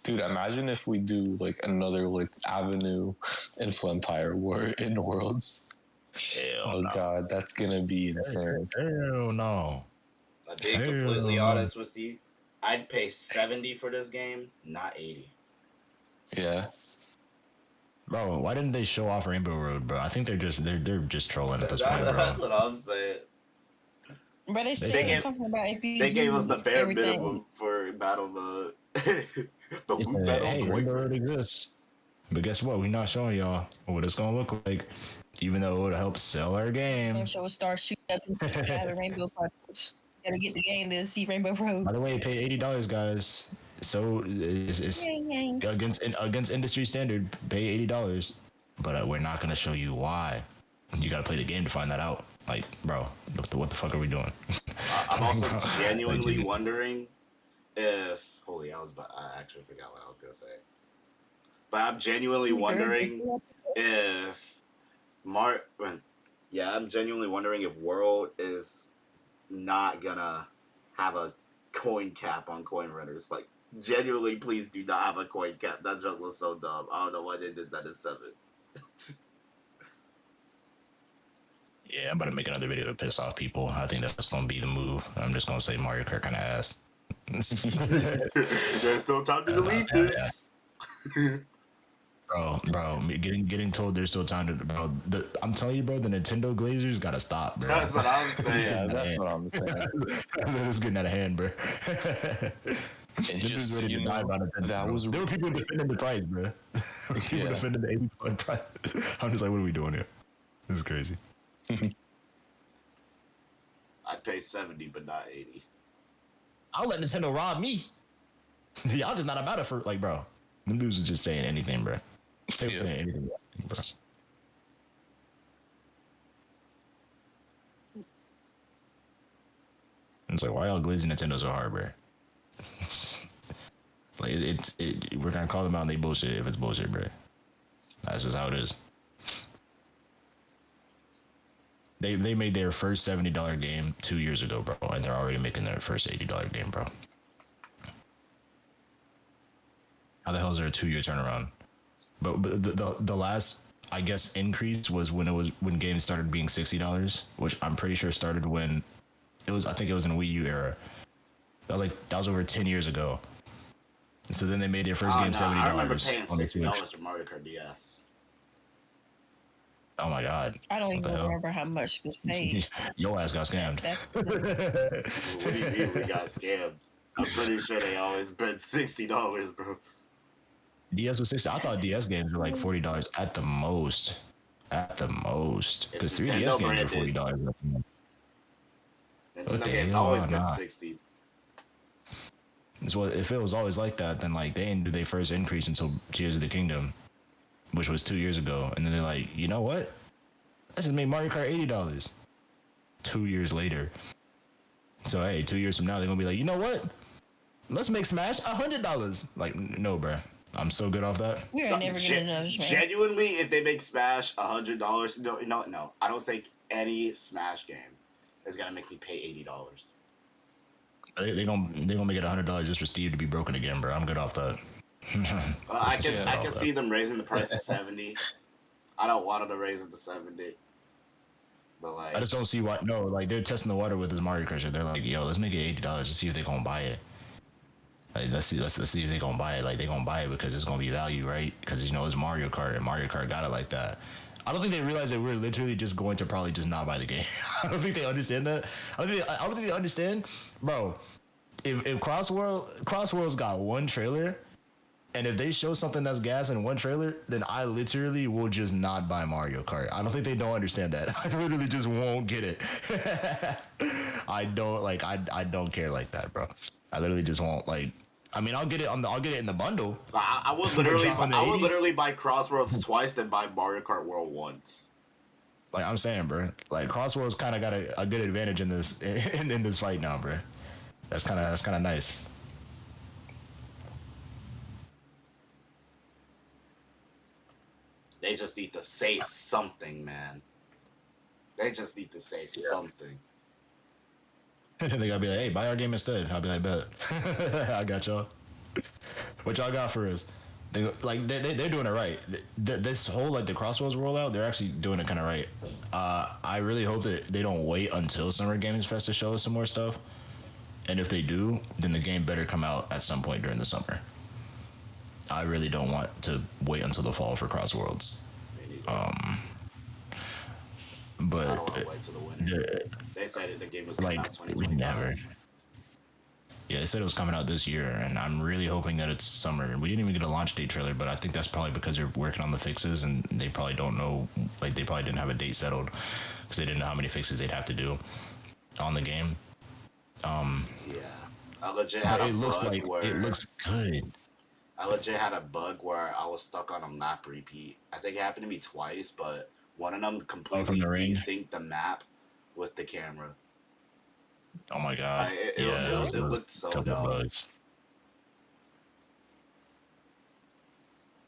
dude, imagine if we do like another like Avenue in Flempire War in Worlds. Hell no. God, that's gonna be insane. Hell no. Being completely honest with you, I'd pay $70 for this game, not $80. Yeah. Bro, why didn't they show off Rainbow Road, bro? I think they're just trolling at this point, bro. That's what I'm saying. But they said something about if you they gave us the bare minimum for battle mode. Hey, Rainbow Road exists. But guess what? We're not showing y'all what it's gonna look like, even though it would help sell our game. So it starts shooting up and having rainbow particles. Gotta get the game to see Rainbow Road. By the way, pay $80, guys. So it's against industry standard. Pay $80, but we're not gonna show you why. You gotta play the game to find that out. Like, bro, what the fuck are we doing? I'm also genuinely wondering if I actually forgot what I was gonna say. But I'm genuinely wondering if I'm genuinely wondering if World is not gonna have a coin cap on coin runners. Like, genuinely, please do not have a coin cap. That joke was so dumb. I don't know why they did that in 7. Yeah, I'm about to make another video to piss off people. I think that's gonna be the move. I'm just gonna say Mario Kart kind of ass. There's still time to delete this. Bro, getting told there's still time to, bro. I'm telling you, bro, the Nintendo Glazers gotta stop, bro. That's what I'm saying. Yeah, that's what I'm saying. It's getting out of hand, bro. And just so you know, there were people defending the price, bro. People defending the $80 price. I'm just like, what are we doing here? This is crazy. I'd pay $70, but not $80. I'll let Nintendo rob me. Y'all just not about it for like, bro. Them dudes was just saying anything, bro. They were Yeah. saying anything, bro. It's like, why y'all glazing Nintendo so hard, bro? Like, we're gonna call them out and they bullshit if it's bullshit, bro. That's just how it is. They made their first $70 game 2 years ago, bro, and they're already making their first $80 game, bro. How the hell is there a 2-year turnaround? But the last, I guess, increase was when games started being $60, which I'm pretty sure started when it was. I think it was in Wii U era. That was over 10 years ago. So then they made their first game $70. I remember paying $60 for Mario Kart DS. Oh my god! I don't What even the hell? remember how much was paid. Your ass got scammed. What do you mean we got scammed? I'm pretty sure they always been $60, bro. DS was 60. I thought DS games were like $40 at the most. At the most, because 3DS games are $40. Nintendo games always been 60. So if it was always like that, then like they didn't do their first increase until Tears of the Kingdom, which was 2 years ago, and then they're like, you know what? Let's just make Mario Kart $80. 2 years later. So hey, 2 years from now they're gonna be like, you know what? Let's make Smash $100. Like, no, bruh. I'm so good off that. We are never getting another Smash. Genuinely, if they make Smash $100, no. I don't think any Smash game is gonna make me pay $80. They're gonna make it $100 just for Steve to be broken again, bro. I'm good off that. I can see them raising the price to 70. I don't want them to raise it to 70. But like, I just don't see why. No, like they're testing the water with this Mario Kart shit. They're like, yo, let's make it $80 to see if they're gonna buy it. Like, let's see if they're gonna buy it. Like, they're gonna buy it because it's gonna be value, right? Because it's Mario Kart, and Mario Kart got it like that. I don't think they realize that we're literally just going to probably just not buy the game. I don't think they understand that. I don't think they understand, bro. If Crossworld's got one trailer, and if they show something that's gas in one trailer, then I literally will just not buy Mario Kart. I don't think they don't understand that. I literally just won't get it. I don't care like that, bro. I literally just won't like. I mean, I'll get it in the bundle. I would literally buy Crossroads twice, then buy Mario Kart World once. Like I'm saying, bro. Like Crossworld's kind of got a good advantage in this in this fight now, bro. That's kind of nice. They just need to say something, man. They just need to say something. They gotta be like, hey, buy our game instead. I'll be like, bet. I got y'all. What y'all got for us? They're doing it right. This whole like the Crossroads rollout, they're actually doing it kind of right. I really hope that they don't wait until Summer Games Fest to show us some more stuff. And if they do, then the game better come out at some point during the summer. I really don't want to wait until the fall for Crossworlds. But I don't want to wait till the winter. They said the game was coming out 2025. Never. Yeah, they said it was coming out this year, and I'm really hoping that it's summer. We didn't even get a launch date trailer, but I think that's probably because they're working on the fixes, and they probably don't know, like they probably didn't have a date settled because they didn't know how many fixes they'd have to do on the game. Yeah, I legit had it looks good. I legit had a bug where I was stuck on a map repeat. I think it happened to me twice, but one of them completely desynced the map with the camera. Oh my god! It looked so dumb.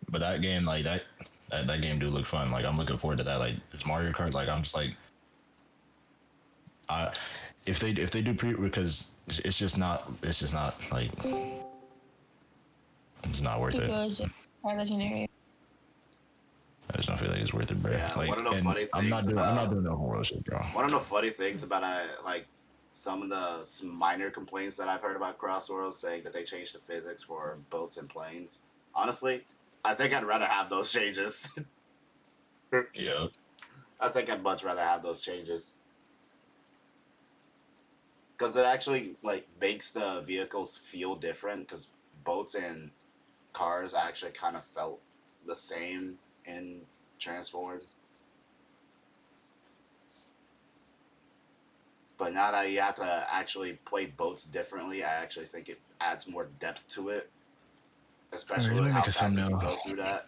But that game, like that game, do look fun. Like I'm looking forward to that. Like it's Mario Kart. Like I'm just like, if they do because it's just not like it's not worth it. Legendary. I just don't feel like it's worth it, bro. Yeah, like, one of the funny things I'm not doing the whole shit, bro. One of the funny things about like some minor complaints that I've heard about Crossworlds saying that they changed the physics for boats and planes. Honestly, I think I'd rather have those changes. Yeah. I think I'd much rather have those changes. Because it actually like makes the vehicles feel different, because boats and cars actually kind of felt the same in Transformed. But now that you have to actually play boats differently, I actually think it adds more depth to it. especially let me with how make a fast you can thumbnail. go through that.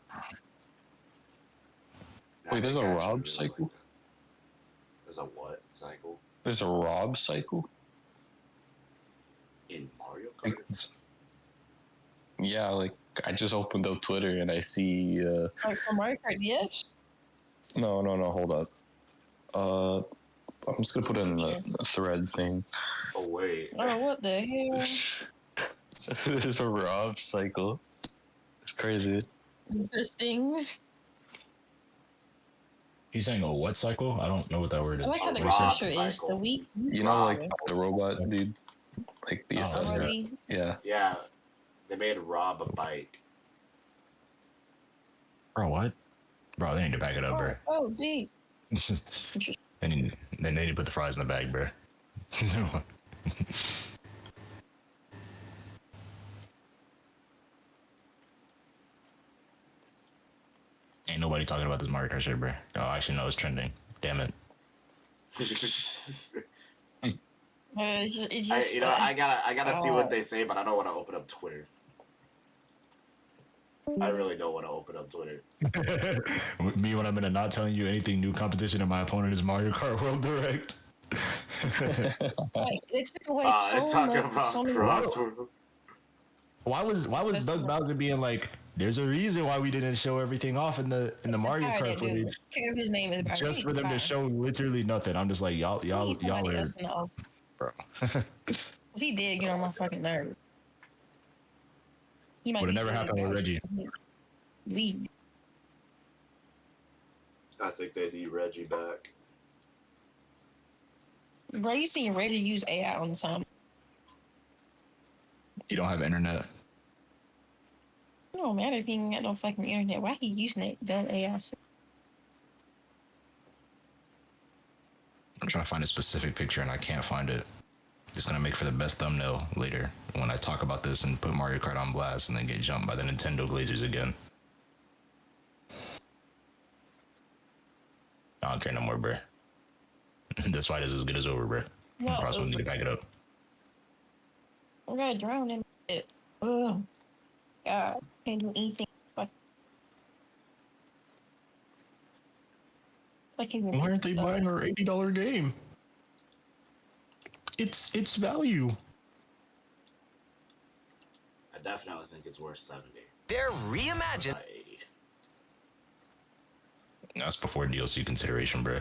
Wait, there's a I actually rob really cycle? like that. There's a what cycle There's a rob cycle? in Mario Kart? Like, yeah, like I just opened up Twitter and I see Like for Mario Kart, yes. no, hold up. I'm just gonna put in a thread thing. Oh wait. Oh, what the hell? There's a rob cycle. It's crazy. Interesting. He's saying a what cycle? I don't know what that word is. I like how the A rob picture is cycle. the week. You know, Rob. like the robot dude, like the Oh, assessor. Already. Yeah. Yeah, they made Rob a bike. Bro, what? Bro, they need to back it up, bro. Oh, gee. they need to put the fries in the bag, bro. Ain't nobody talking about this Mario Kart shit, bro. Oh, actually, no, it's trending. Damn it. It's just, I gotta see what they say, but I don't want to open up Twitter. I really don't want to open up Twitter. Me when I'm in a not telling you anything new competition and my opponent is Mario Kart World Direct. like, they took away so talking much. about So many Crossworlds. Why was Doug Bowser being like, there's a reason why we didn't show everything off in the Mario Kart footage, care if his name is just for them to show literally nothing. I'm just like, y'all are, bro. He did get on my fucking nerves. Would have never happened with Reggie. Leave. I think they need Reggie back. Bro, you seen Reggie use AI on the song? You don't have internet. It don't matter if he ain't got no fucking internet. Why he using that dumb AI? I'm trying to find a specific picture and I can't find it. It's gonna make for the best thumbnail later when I talk about this and put Mario Kart on blast and then get jumped by the Nintendo Glazers again. I don't care no more, bro. This fight is as good as over, bro. No, Crossbow need to back it up. I got drowned in it. Ugh. God, can't do anything. Like Why aren't they buying our $80 game? It's value. I definitely think it's worth 70. They're reimagined. Not 80. That's before DLC consideration, bro.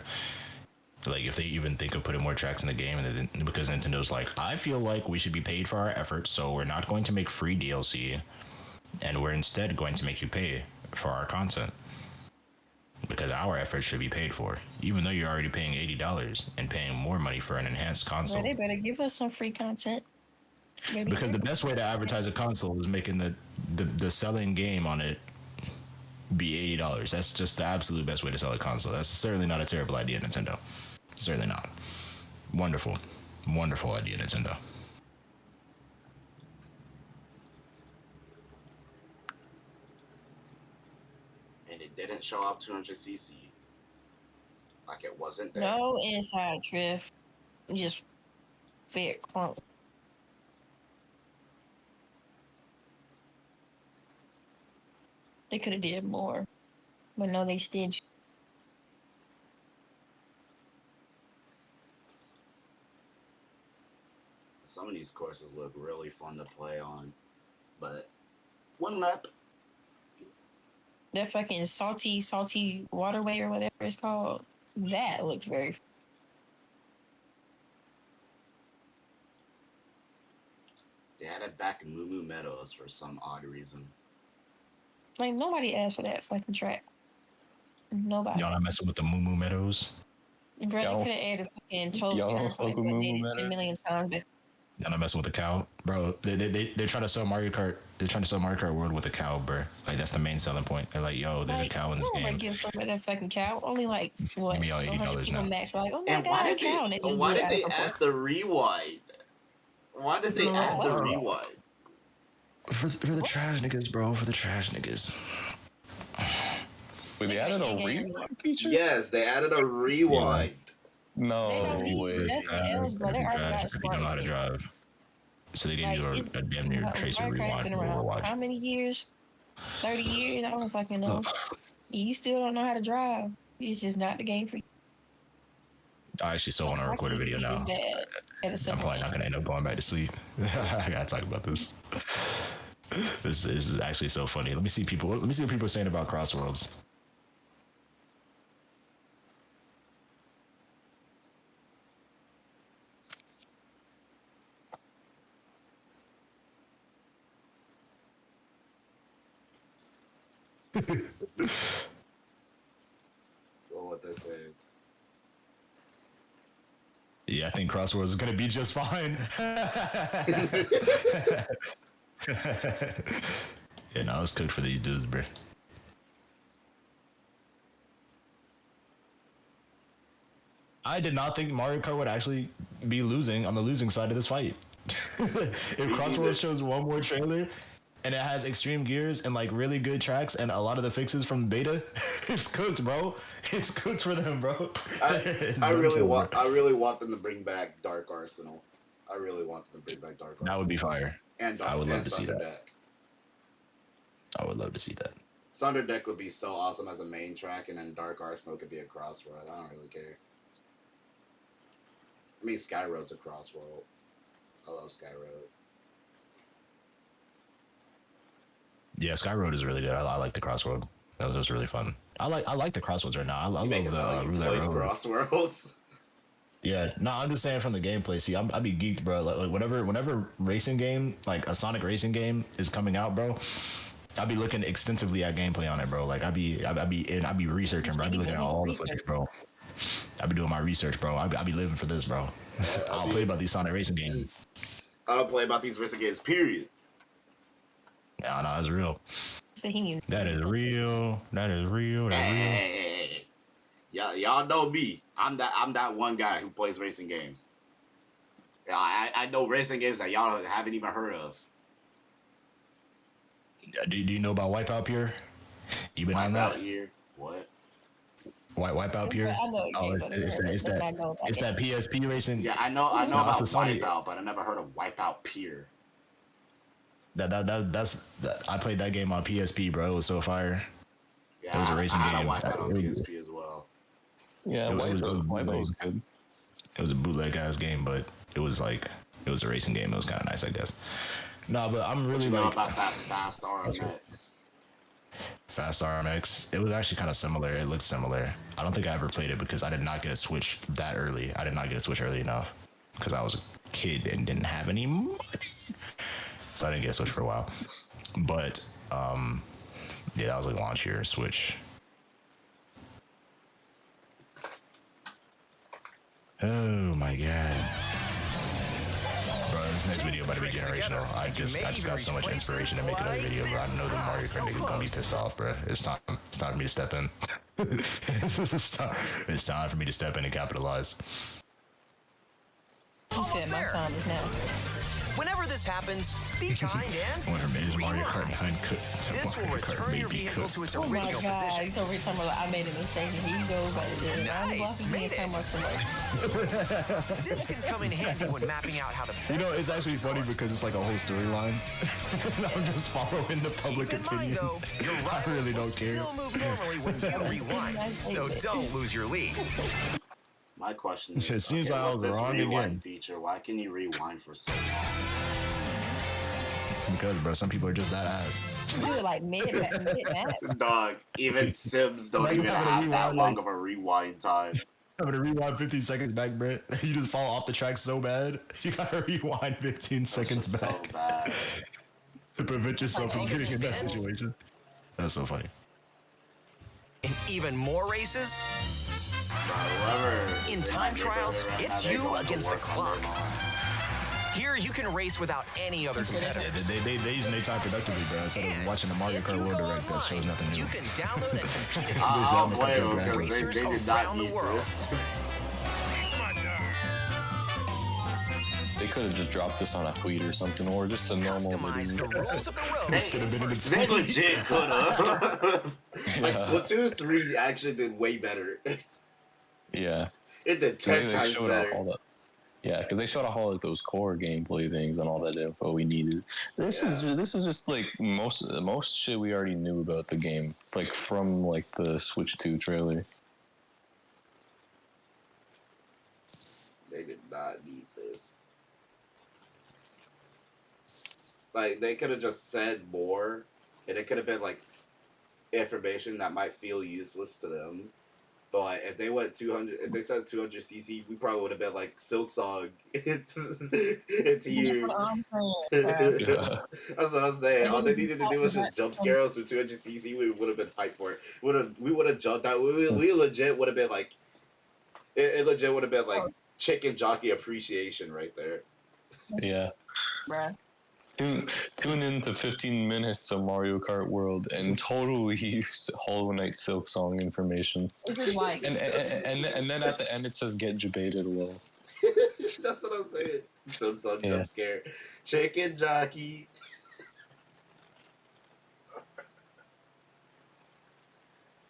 Like, if they even think of putting more tracks in the game, and then, because Nintendo's like, I feel like we should be paid for our efforts, so we're not going to make free DLC, and we're instead going to make you pay for our content. Because our efforts should be paid for, even though you're already paying $80 and paying more money for an enhanced console. Well, they better give us some free content. Maybe because the best way to advertise a console is making the selling game on it be $80. That's just the absolute best way to sell a console. That's certainly not a terrible idea, Nintendo. Certainly not. Wonderful idea, Nintendo. And it didn't show up 200cc. Like it wasn't there. no inside drift. Just fair crunk. They could have did more, but no, they stitched. Some of these courses look really fun to play on, but one lap. That fucking salty waterway or whatever it's called. That looks very. They had it back in Moo Moo Meadows for some odd reason. Like nobody asked for that fucking track. Nobody. Y'all not messing with the Moo Moo Meadows? Bro, they could have added fucking told y'all don't fuck with Moo Moo 10 Meadows? million times. Y'all not messing with the cow? Bro, they're trying to sell Mario Kart. They're trying to sell Mario Kart World with a cow, bro. Like, that's the main selling point. They're like, yo, there's a cow in this game. Give for that fucking cow. Only like what? Give me all $80 now. Max. Like, oh my And god, why a did cow. And just why do did it they out of add the rewind? Why did they add the rewind? For the trash niggas, bro. For the trash niggas. Wait, they added a rewind feature? Yes, they added a rewind. No They don't way. Nothing else, but they already got Trash if you don't know how to drive. So they gave Like, you a damn near tracer Minecraft rewind been from around Overwatch. how many years? 30 years? I don't fucking know. You still don't know how to drive. It's just not the game for you. I actually still want to record a video now. I'm probably not gonna end up going back to sleep. I gotta talk about this. This is actually so funny. Let me see what people are saying about Crossworlds. Well, what they say. Yeah, I think Crossworlds is gonna be just fine. Yeah, no, it's cooked for these dudes, bro. I did not think Mario Kart would actually be losing on the losing side of this fight. If Crossworlds shows one more trailer and it has extreme gears and like really good tracks and a lot of the fixes from beta, it's cooked, bro. It's cooked for them, bro. I really want them to bring back Dark Arsenal. I really want them to bring back Dark Arsenal. That would be fire. And I would love to see that. Deck. I would love to see that. Thunder Deck would be so awesome as a main track, and then Dark Arsenal could be a crossroad. I don't really care. I mean, Skyroad's a crossroad. I love Skyroad. Yeah, Skyroad is really good. I like the Crossroad. That was really fun. I like the Crossroads right now. I love the Roulette Road. Crossworlds. Yeah, no, I'm just saying from the gameplay. See, I be geeked, bro. Like whenever racing game, like a Sonic racing game is coming out, bro, I be looking extensively at gameplay on it, bro. Like I be researching, bro. I be looking at all the footage, bro. I be doing my research, bro. I be living for this, bro. I don't play about these Sonic racing games. I don't play about these racing games, period. Yeah, no, it's real. So he knew. That is real. That is real. That's real. Hey. Y'all know me. I'm that one guy who plays racing games. Yeah, I know racing games that y'all haven't even heard of. Do you know about Wipeout Pure? You been on that? Here. What? Wipeout Pure? Oh, it's that PSP racing. Yeah, I know about Wipeout, but I never heard of Wipeout Pure. That's I played that game on PSP, bro. It was so fire. Yeah, it was a racing game. game. Wipeout on PSP as well. Yeah, Wipeout was good. It was a bootleg ass game, but it was a racing game. It was kind of nice, I guess. No, but I'm really know about that Fast RMX. Fast RMX. It was actually kind of similar. It looked similar. I don't think I ever played it because I did not get a Switch that early. I did not get a Switch early enough because I was a kid and didn't have any money. So I didn't get a Switch for a while. But yeah, that was like launch year Switch. Oh my god. Bro, this next video about to be generational. I just got so much inspiration to make another video, bro. I know the Mario Kart niggas gonna be pissed off, bro. It's time for me to step in. It's time for me to step in and capitalize. He said my time is now. Whenever this happens, be kind and Mario Kart 9 this will return your vehicle to its Oh my original god, position. so every time I made a mistake and he goes back there. Nice, made it. This can come in handy when mapping out how to best it's actually funny because it's like a whole storyline. I'm just following the public Keep in opinion. mind, though, your I really don't care. Still move normally when you rewind, so don't lose your lead. My question is, It seems like I was this wrong rewind again. feature, why can you rewind for so long? Because, bro, some people are just that ass. You were like mid. Dog, even Sims don't even have that long of a rewind time. I'm gonna rewind 15 seconds back, bro. You just fall off the track so bad. You gotta rewind 15 seconds back. So bad. To prevent yourself from getting in that situation. That's so funny. In even more races, in time trials, it's you against the clock. Here, you can race without any other competitors. They using their time productively, bro. Instead of watching the Mario Kart World Direct, that shows nothing new. You can download and compete I'll play them because racers they did around not the need world. this. They could have just dropped this on a tweet or something, or just a normal Customize video. the rules of the road. They legit could have. Like Splatoon 3 actually did way better. Yeah. It did 10 times showed better. off all Yeah, because they showed off all like those core gameplay things and all that info we needed. This is just like most shit we already knew about the game, like from like the Switch 2 trailer. They did not need this. Like, they could have just said more, and it could have been like information that might feel useless to them. But if they went 200, if they said 200cc, we probably would have been like Silk Song. It's you. Yeah. That's what I'm saying. All they needed to do was just jump scare us with 200cc. We would have been hyped for it. We would have jumped out. We legit would have been like, it legit would have been like chicken jockey appreciation right there. Yeah. Bruh. Tune in to 15 minutes of Mario Kart World and totally use Hollow Knight Silk Song information. This is like, And then at the end it says get debated well. That's what I'm saying. Silk Song Yeah. jump scare. Chicken jockey.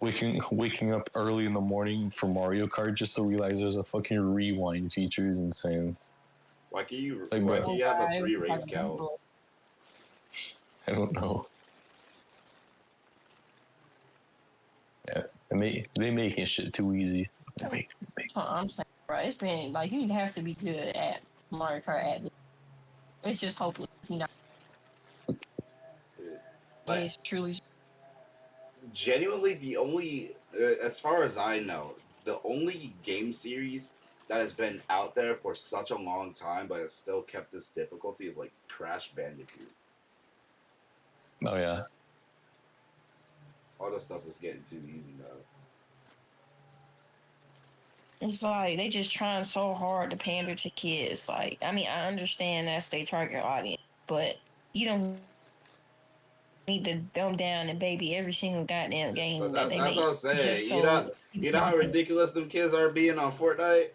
Waking up early in the morning for Mario Kart just to realize there's a fucking rewind feature is insane. Why can you Like, why bro. can you have a pre-race count? I don't know. Yeah, they making shit too easy. I'm saying, bro, it's been like you have to be good at Mario Kart. It's just hopeless. You know, Like, it's truly. genuinely, the only, as far as I know, the only game series that has been out there for such a long time but has still kept this difficulty is like Crash Bandicoot. Oh yeah. All this stuff is getting too easy now. It's like they just trying so hard to pander to kids. Like, I mean, I understand that's their target audience, but you don't need to dumb down and baby every single goddamn game But that they that's make. what I'm saying. Just You know how ridiculous them kids are being on Fortnite?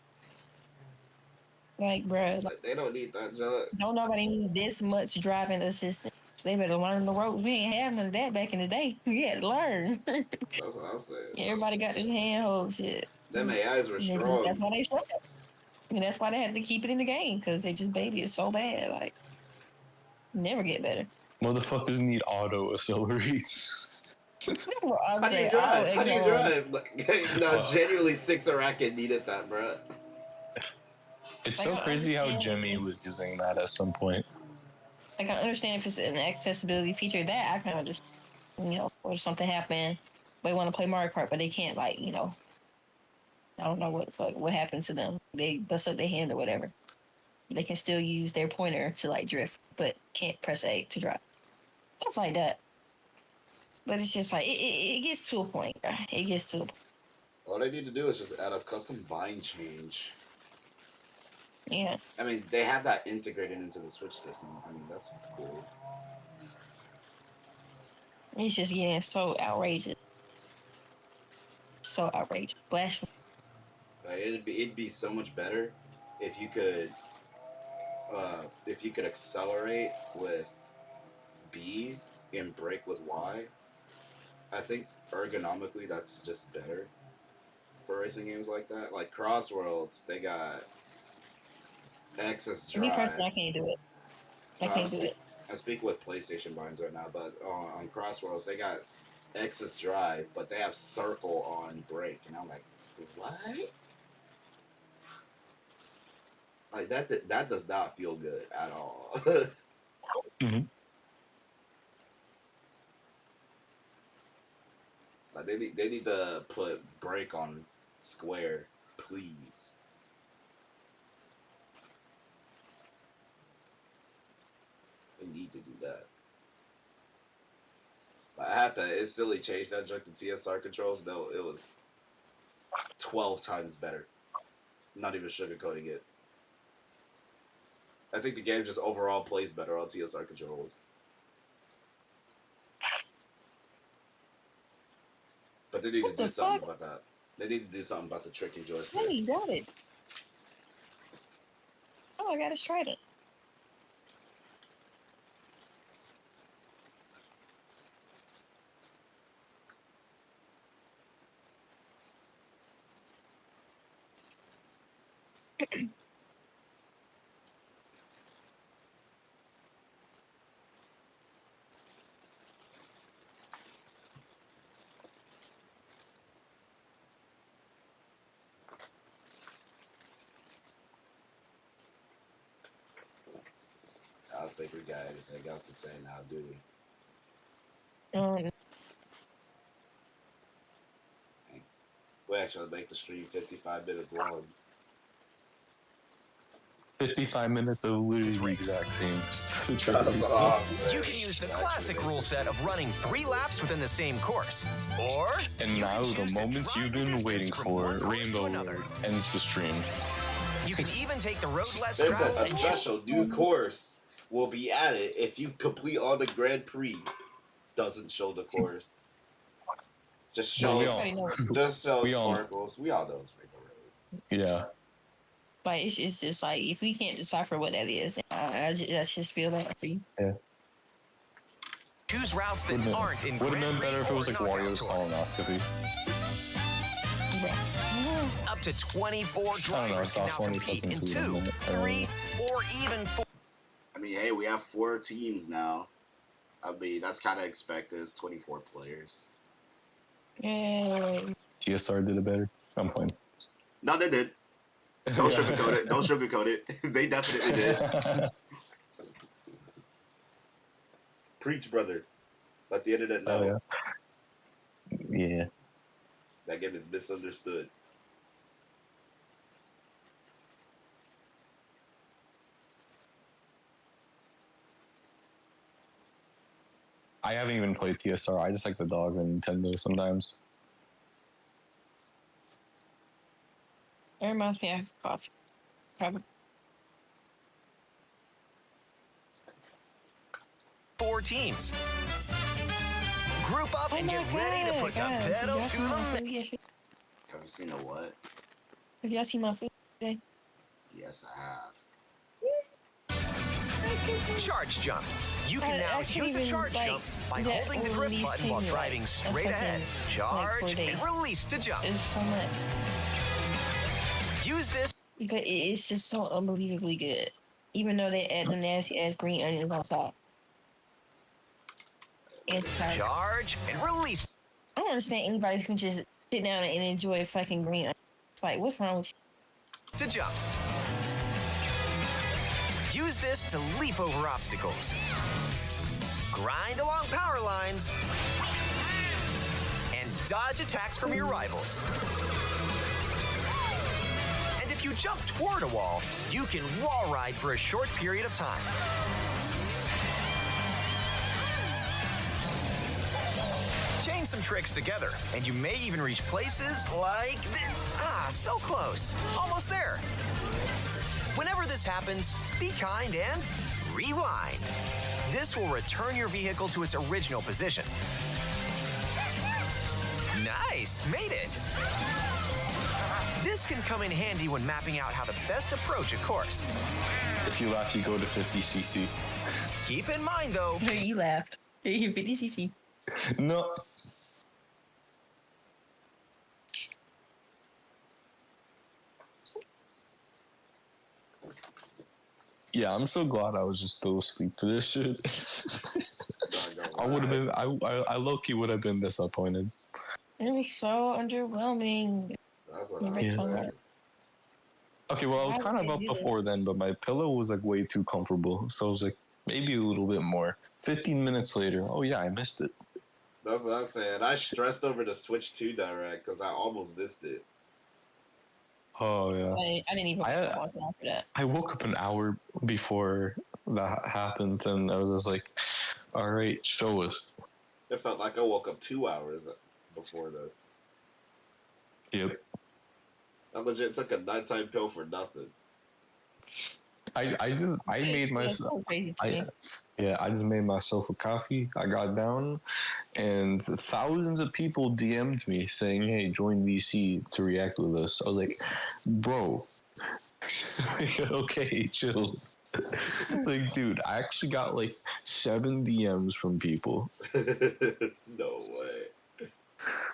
like, bruh, Like, they don't need that junk. don't nobody need this much driving assistance. They better learn the ropes. We ain't have none of that back in the day. We had to learn. That's what I'm saying. Everybody got their handhold shit. Them AIs were strong. That's why they suck. And that's why they had to keep it in the game, because they just baby it so bad. Like, never get better. Motherfuckers need auto accelerates. How do you drive? How do you drive? Like, no, genuinely, Six Arakan needed that, bro. It's Like, so I crazy how understand Jimmy was using that at some point. Like, I understand if it's an accessibility feature that I can understand, you know, or something happened, they want to play Mario Kart, but they can't, like, you know, I don't know what happened to them. They bust up their hand or whatever. They can still use their pointer to like drift, but can't press A to drive. Stuff like that. But it's just like it gets to a point. It gets to a point. All they need to do is just add a custom bind change. Yeah. I mean, they have that integrated into the Switch system. I mean, that's cool. It's just getting so outrageous. So outrageous. Blasphemy. Like, it'd be so much better if you could accelerate with B and brake with Y. I think ergonomically that's just better for racing games like that. Like Crossworlds, they got Access Drive. Me personally, I can't do it. I can't do it. I speak with PlayStation binds right now, but on Crossworlds they got Access Drive, but they have Circle on brake, and I'm like, what? Like that does not feel good at all. Mm-hmm. Like they need to put brake on square, please. They need to do that. I had to instantly change that junk to TSR controls, though it was 12 times better. Not even sugarcoating it. I think the game just overall plays better on TSR controls. But they need to do something about that. They need to do something about the tricking joystick. Hey, you got it. Oh, I got it straight. think we got anything else to say now, do we? Um, We actually make the stream 55 minutes long. 55 minutes of literally the exact same That's awesome. You can use the classic rule set of running 3 laps within the same course. Or And you now can the choose to moment drive you've the been distance waiting from for, one course to Rainbow another. Road ends the stream. You can even take the road less There's traveled a and choose special new course will be added if you complete all the Grand Prix. Doesn't show the course. Just Well, shows, just shows we all- sparkles. We all know it's Rainbow Road. Yeah. but it's just like if we can't decipher what that is, I just feel bad for you. choose routes that aren't in Would have Grand been Prix better if it was or like knockout Wario's tour. colonoscopy. Up to 24 I don't know, drivers it's can all now funny compete fucking in tweet 2, on that. 3, or even 4. I mean, hey, we have 4 teams now. I mean, that's kind of expected. It's 24 players. Yay. TSR did it better. I'm fine. No, they did. Don't sugarcoat it. Don't sugarcoat it. They definitely did. Preach, brother. Let the internet know. Oh, yeah. That game is misunderstood. I haven't even played TSR. I just like the dog and Nintendo sometimes. It reminds me of coffee. Probably. 4 teams. Group up and Oh get my ready to God, put the guys, pedal y'all to seen my the food yet? Have you seen a what? Have y'all seen my food today? Yes, I have. charge jump. You can now I can't use a even, charge like, jump by that holding the will drift release button while me, like, driving a straight fucking, ahead. like, Charge 4 days. and release to jump. It's so much. Use this. But it's just so unbelievably good. Even though they add the nasty ass green onions on top. It's like, Charge and release. I don't understand anybody who can just sit down and enjoy fucking green onions. It's like, what's wrong with you? To jump. Use this to leap over obstacles. Grind along power lines. And dodge attacks from your rivals. And if you jump toward a wall, you can wall ride for a short period of time. Chain some tricks together, and you may even reach places like so close. Almost there. Whenever this happens, be kind and rewind. This will return your vehicle to its original position. Nice, made it. This can come in handy when mapping out how to best approach a course. If you laugh, you go to 50cc. Keep in mind, though, Hey, you laughed. Hey, 50cc. No. Yeah, I'm so glad I was just still asleep for this shit. I would have been. I low key would have been disappointed. It was so underwhelming. That's what You I'm make fun of saying. it. Okay, well, I Why was kind would of they up do that? before then, but my pillow was like way too comfortable, so I was like maybe a little bit more. 15 minutes later, oh yeah, I missed it. That's what I'm saying. I stressed over the Switch 2 Direct because I almost missed it. Oh yeah. I didn't even I- watch it after that. I woke up an hour before that happened, and I was just like, "All right, show us." It felt like I woke up 2 hours before this. Yep. I legit took a nighttime pill for nothing. I made It's myself. so crazy to me. I just made myself a coffee. I got down, and thousands of people DM'd me saying, "Hey, join VC to react with us." I was like, "Bro, okay, chill." Like, dude, I actually got like 7 DMs from people. No way.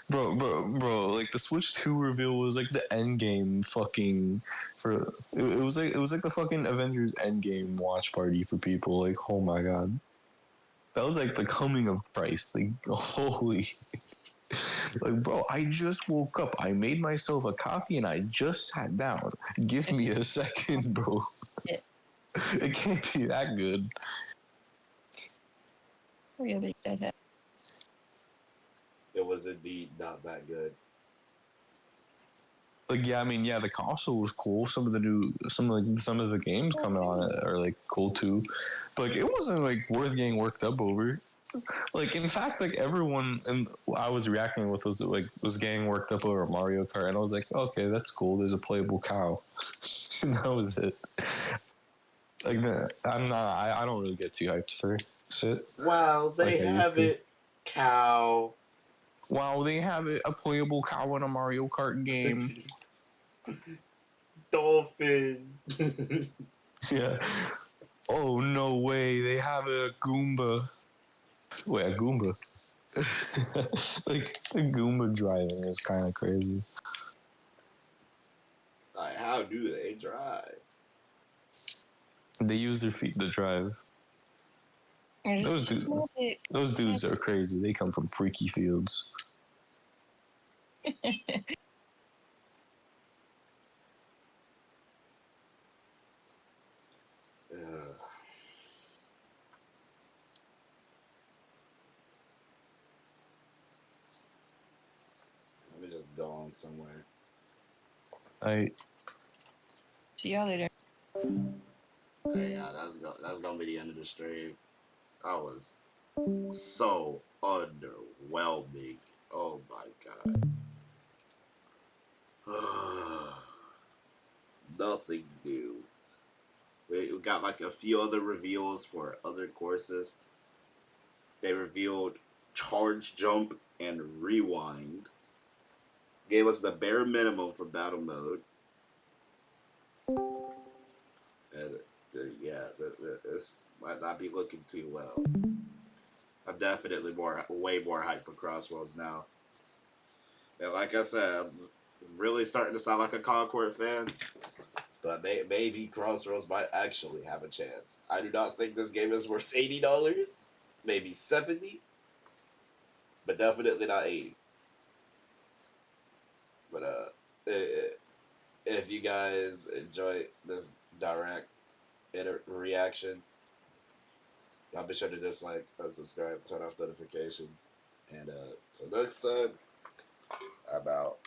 Bro, like the Switch 2 reveal was like the end game fucking for it was like the fucking Avengers Endgame watch party for people. Like, oh my god. That was like the coming of Christ. Like, holy. Like, bro, I just woke up. I made myself a coffee and I just sat down. Give me a second, bro. Yeah. It can't be that good. We'll make that happen. It was indeed not that good. Like, yeah, I mean, yeah, the console was cool. Some of the games coming on it are like cool too, but like, it wasn't like worth getting worked up over. Like, in fact, like everyone and I was reacting with was getting worked up over Mario Kart, and I was like, okay, that's cool. There's a playable cow. And that was it. Like, I don't really get too hyped for shit. Wow, they Like I used have to. it, cow. Wow, they have a playable cow in a Mario Kart game. Dolphin. Yeah. Oh no way! They have a Goomba. Wait, a Goomba. Like the Goomba driving is kind of crazy. Like, how do they drive? They use their feet to drive. Those dudes are crazy. They come from freaky fields. Let me just go on somewhere. See y'all later. Hey, yeah, that's gonna be the end of the stream. That was so underwhelming. Oh my god. Nothing new. We got like a few other reveals for other courses. They revealed charge jump and rewind. Gave us the bare minimum for battle mode. And yeah, this might not be looking too well. I'm definitely way more hyped for Crossroads now. And like I said, I'm really starting to sound like a Concord fan. But maybe Crossroads might actually have a chance. I do not think this game is worth $80. Maybe $70. But definitely not $80. But if you guys enjoy this direct reaction, y'all be sure to dislike, subscribe, turn off notifications. And till next time, I'm out.